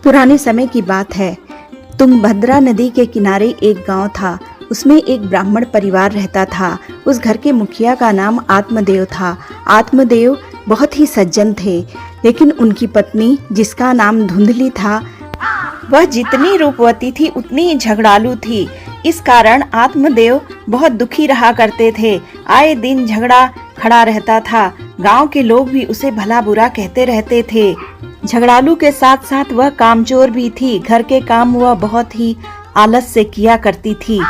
पुराने समय की बात है। तुंगभद्रा नदी के किनारे एक गांव था। उसमें एक ब्राह्मण परिवार रहता था। उस घर के मुखिया का नाम आत्मदेव था। आत्मदेव बहुत ही सज्जन थे, लेकिन उनकी पत्नी, जिसका नाम धुंधली था, वह जितनी रूपवती थी उतनी ही झगड़ालू थी। इस कारण आत्मदेव बहुत दुखी रहा करते थे। आए दिन झगड़ा खड़ा रहता था। गांव के लोग भी उसे भला बुरा कहते रहते थे। झगड़ालू के साथ साथ वह कामचोर भी थी। घर के काम वह बहुत ही आलस से किया करती थी,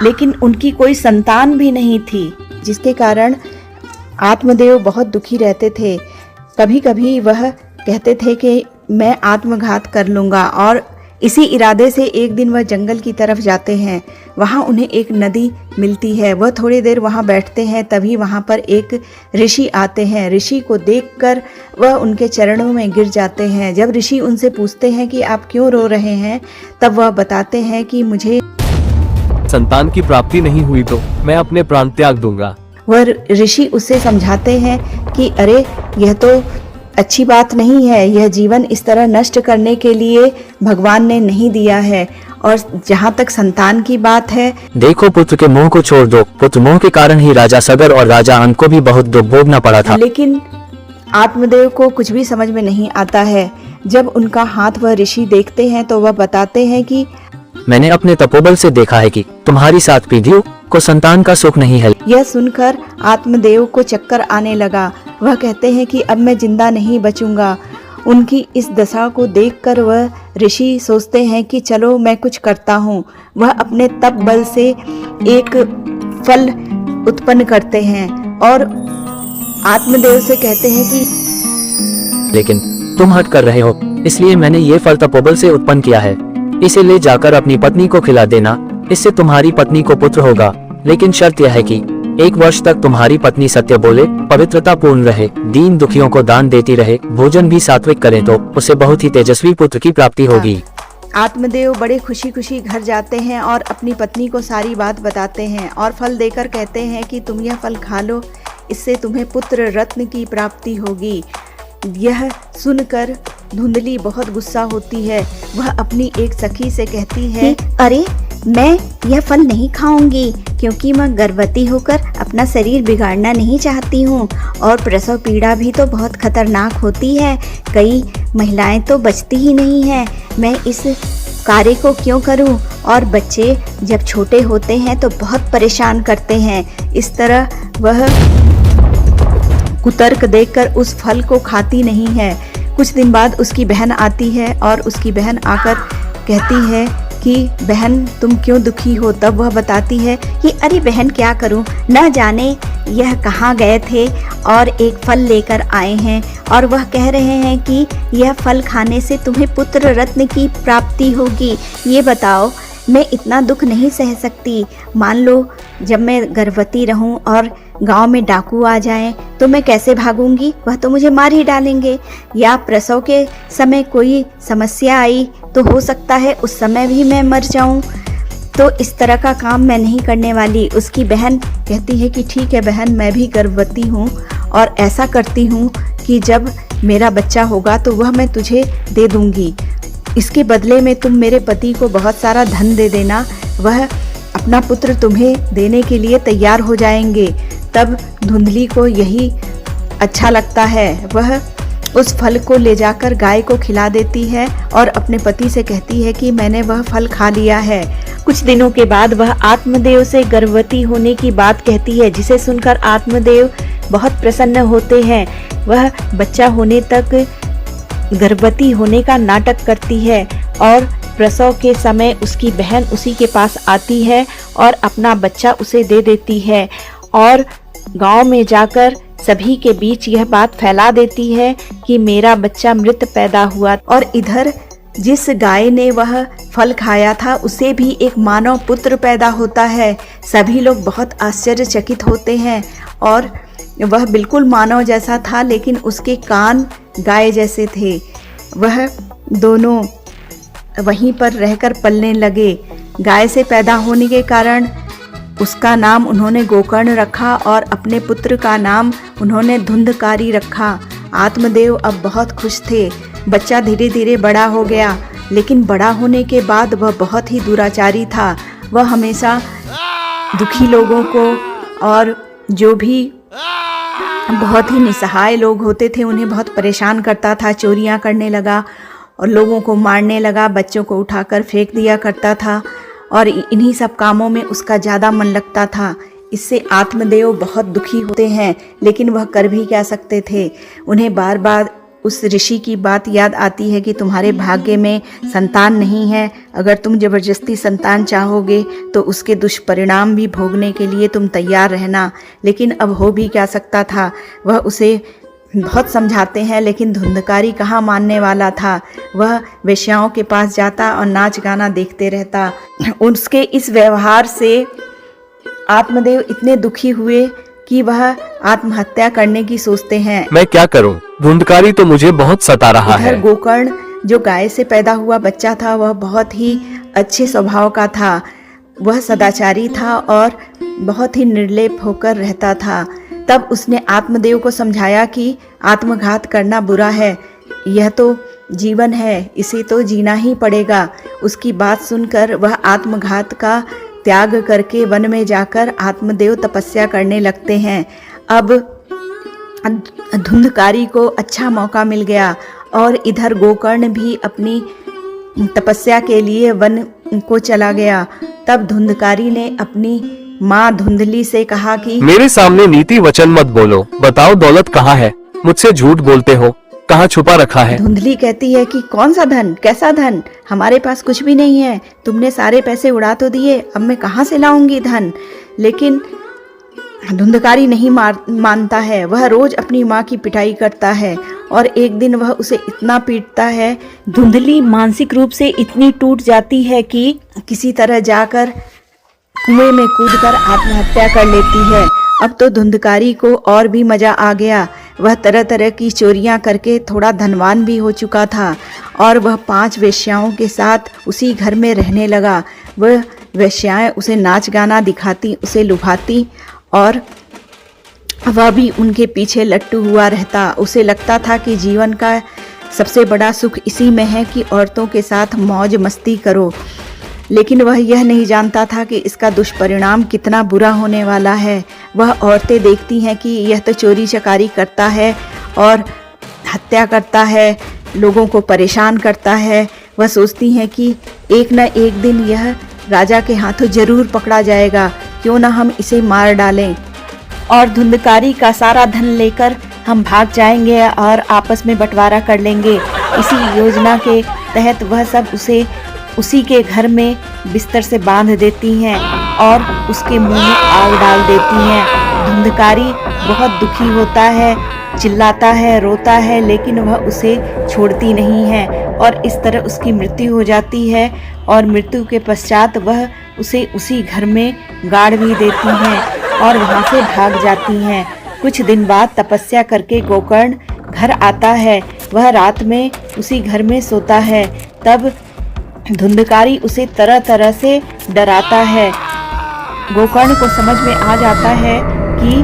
लेकिन उनकी कोई संतान भी नहीं थी, जिसके कारण आत्मदेव बहुत दुखी रहते थे। कभी कभी वह कहते थे कि मैं आत्मघात कर लूँगा, और इसी इरादे से एक दिन वह जंगल की तरफ जाते हैं। वहाँ उन्हें एक नदी मिलती है। वह थोड़ी देर वहाँ बैठते हैं, तभी वहाँ पर एक ऋषि आते हैं। ऋषि को देखकर वह उनके चरणों में गिर जाते हैं। जब ऋषि उनसे पूछते हैं कि आप क्यों रो रहे हैं, तब वह बताते हैं कि मुझे संतान की प्राप्ति नहीं हुई तो मैं अपने प्राण त्याग दूंगा। वह ऋषि उसे समझाते हैं कि अरे, यह तो अच्छी बात नहीं है। यह जीवन इस तरह नष्ट करने के लिए भगवान ने नहीं दिया है। और जहाँ तक संतान की बात है, देखो, पुत्र के मोह को छोड़ दो। पुत्र मोह के कारण ही राजा सगर और राजा अंक को भी बहुत दुख भोगना पड़ा था। लेकिन आत्मदेव को कुछ भी समझ में नहीं आता है। जब उनका हाथ वह ऋषि देखते हैं तो वह बताते हैं कि मैंने अपने तपोबल से देखा है कि तुम्हारी 7 पीढ़ियों को संतान का सुख नहीं है। यह सुनकर आत्मदेव को चक्कर आने लगा। वह कहते हैं कि अब मैं जिंदा नहीं बचूंगा। उनकी इस दशा को देखकर वह ऋषि सोचते हैं कि चलो मैं कुछ करता हूँ। वह अपने तप बल से एक फल उत्पन्न करते हैं और आत्मदेव से कहते हैं कि लेकिन तुम हट कर रहे हो, इसलिए मैंने ये फल तपोबल से उत्पन्न किया है। इसे ले जाकर अपनी पत्नी को खिला देना। इससे तुम्हारी पत्नी को पुत्र होगा, लेकिन शर्त यह है कि 1 वर्ष तक तुम्हारी पत्नी सत्य बोले, पवित्रता पूर्ण रहे, दीन दुखियों को दान देती रहे, भोजन भी सात्विक करे, तो उसे बहुत ही तेजस्वी पुत्र की प्राप्ति होगी। आत्मदेव बड़े खुशी खुशी घर जाते हैं और अपनी पत्नी को सारी बात बताते हैं और फल देकर कहते हैं कि तुम यह फल खा लो, इससे तुम्हें पुत्र रत्न की प्राप्ति होगी। यह सुनकर धुंधली बहुत गुस्सा होती है। वह अपनी एक सखी से कहती है, अरे, मैं यह फल नहीं खाऊंगी, क्योंकि मैं गर्भवती होकर अपना शरीर बिगाड़ना नहीं चाहती हूँ, और प्रसव पीड़ा भी तो बहुत खतरनाक होती है। कई महिलाएं तो बचती ही नहीं हैं। मैं इस कार्य को क्यों करूँ? और बच्चे जब छोटे होते हैं तो बहुत परेशान करते हैं। इस तरह वह कुतर्क देकर उस फल को खाती नहीं है। कुछ दिन बाद उसकी बहन आती है और उसकी बहन आकर कहती है कि बहन, तुम क्यों दुखी हो? तब वह बताती है कि अरे बहन, क्या करूं, न जाने यह कहाँ गए थे और एक फल लेकर आए हैं, और वह कह रहे हैं कि यह फल खाने से तुम्हें पुत्र रत्न की प्राप्ति होगी। ये बताओ, मैं इतना दुख नहीं सह सकती। मान लो जब मैं गर्भवती रहूं और गांव में डाकू आ जाएं तो मैं कैसे भागूंगी? वह तो मुझे मार ही डालेंगे। या प्रसव के समय कोई समस्या आई तो हो सकता है उस समय भी मैं मर जाऊं। तो इस तरह का काम मैं नहीं करने वाली। उसकी बहन कहती है कि ठीक है बहन, मैं भी गर्भवती हूँ और ऐसा करती हूँ कि जब मेरा बच्चा होगा तो वह मैं तुझे दे दूंगी। इसके बदले में तुम मेरे पति को बहुत सारा धन दे देना। वह अपना पुत्र तुम्हें देने के लिए तैयार हो जाएंगे। तब धुंधली को यही अच्छा लगता है। वह उस फल को ले जाकर गाय को खिला देती है और अपने पति से कहती है कि मैंने वह फल खा लिया है। कुछ दिनों के बाद वह आत्मदेव से गर्भवती होने की बात कहती है, जिसे सुनकर आत्मदेव बहुत प्रसन्न होते हैं। वह बच्चा होने तक गर्भवती होने का नाटक करती है और प्रसव के समय उसकी बहन उसी के पास आती है और अपना बच्चा उसे दे देती है, और गांव में जाकर सभी के बीच यह बात फैला देती है कि मेरा बच्चा मृत पैदा हुआ। और इधर जिस गाय ने वह फल खाया था उसे भी एक मानव पुत्र पैदा होता है। सभी लोग बहुत आश्चर्यचकित होते हैं, और वह बिल्कुल मानव जैसा था, लेकिन उसके कान गाय जैसे थे। वह दोनों वहीं पर रहकर पलने लगे। गाय से पैदा होने के कारण उसका नाम उन्होंने गोकर्ण रखा और अपने पुत्र का नाम उन्होंने धुंधकारी रखा। आत्मदेव अब बहुत खुश थे। बच्चा धीरे धीरे बड़ा हो गया, लेकिन बड़ा होने के बाद वह बहुत ही दुराचारी था। वह हमेशा दुखी लोगों को और जो भी बहुत ही निसहाय लोग होते थे उन्हें बहुत परेशान करता था। चोरियां करने लगा और लोगों को मारने लगा, बच्चों को उठाकर फेंक दिया करता था और इन्हीं सब कामों में उसका ज़्यादा मन लगता था। इससे आत्मदेव बहुत दुखी होते हैं, लेकिन वह कर भी क्या सकते थे। उन्हें बार बार उस ऋषि की बात याद आती है कि तुम्हारे भाग्य में संतान नहीं है। अगर तुम जबरदस्ती संतान चाहोगे तो उसके दुष्परिणाम भी भोगने के लिए तुम तैयार रहना। लेकिन अब हो भी क्या सकता था। वह उसे बहुत समझाते हैं, लेकिन धुंधकारी कहाँ मानने वाला था। वह वेश्याओं के पास जाता और नाच गाना देखते रहता। उसके इस व्यवहार से आत्मदेव इतने दुखी हुए कि वह आत्महत्या करने की सोचते हैं। मैं क्या करूं? धुंधकारी तो मुझे बहुत सता रहा है। इधर गोकर्ण जो गाय से पैदा हुआ बच्चा था वह बहुत ही अच्छे स्वभाव का था। वह सदाचारी था और बहुत ही निर्लेप होकर रहता था। तब उसने आत्मदेव को समझाया कि आत्मघात करना बुरा है, यह तो जीवन है, इसे तो जीना ही पड़ेगा। उसकी बात सुनकर वह आत्मघात का त्याग करके वन में जाकर आत्मदेव तपस्या करने लगते हैं। अब धुंधकारी को अच्छा मौका मिल गया और इधर गोकर्ण भी अपनी तपस्या के लिए वन को चला गया। तब धुंधकारी ने अपनी माँ धुंधली से कहा कि मेरे सामने नीति वचन मत बोलो, बताओ दौलत कहाँ है? मुझसे झूठ बोलते हो, कहाँ छुपा रखा है? धुंधली कहती है कि कौन सा धन, कैसा धन? हमारे पास कुछ भी नहीं है। तुमने सारे पैसे उड़ा तो दिए, अब मैं कहाँ से लाऊंगी धन? लेकिन धुंधकारी नहीं मानता है। वह रोज अपनी माँ की पिटाई करता है और एक दिन वह उसे इतना पीटता है, धुंधली मानसिक रूप से इतनी टूट जाती है कि किसी तरह जाकर कुएं में कूदकर आत्महत्या कर लेती है। अब तो धुंधकारी को और भी मजा आ गया। वह तरह तरह की चोरियां करके थोड़ा धनवान भी हो चुका था और वह 5 वेश्याओं के साथ उसी घर में रहने लगा। वह वेश्याएं उसे नाच गाना दिखाती, उसे लुभाती और वह भी उनके पीछे लट्टू हुआ रहता। उसे लगता था कि जीवन का सबसे बड़ा सुख इसी में है कि औरतों के साथ मौज मस्ती करो। लेकिन वह यह नहीं जानता था कि इसका दुष्परिणाम कितना बुरा होने वाला है। वह औरतें देखती हैं कि यह तो चोरी चकारी करता है और हत्या करता है, लोगों को परेशान करता है। वह सोचती हैं कि एक न एक दिन यह राजा के हाथों जरूर पकड़ा जाएगा, क्यों न हम इसे मार डालें और धुंधकारी का सारा धन लेकर हम भाग जाएंगे और आपस में बंटवारा कर लेंगे। इसी योजना के तहत वह सब उसे उसी के घर में बिस्तर से बांध देती हैं और उसके मुंह में आग डाल देती हैं। धुंधकारी बहुत दुखी होता है, चिल्लाता है, रोता है, लेकिन वह उसे छोड़ती नहीं है और इस तरह उसकी मृत्यु हो जाती है और मृत्यु के पश्चात वह उसे उसी घर में गाड़ भी देती हैं और वहाँ से भाग जाती हैं। कुछ दिन बाद तपस्या करके गोकर्ण घर आता है। वह रात में उसी घर में सोता है। तब धुंधकारी उसे तरह तरह से डराता है। गोकर्ण को समझ में आ जाता है कि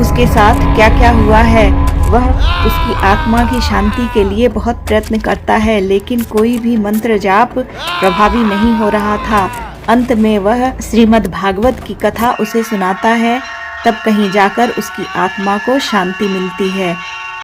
उसके साथ क्या क्या हुआ है। वह उसकी आत्मा की शांति के लिए बहुत प्रयत्न करता है, लेकिन कोई भी मंत्र जाप प्रभावी नहीं हो रहा था। अंत में वह श्रीमद् भागवत की कथा उसे सुनाता है। तब कहीं जाकर उसकी आत्मा को शांति मिलती है।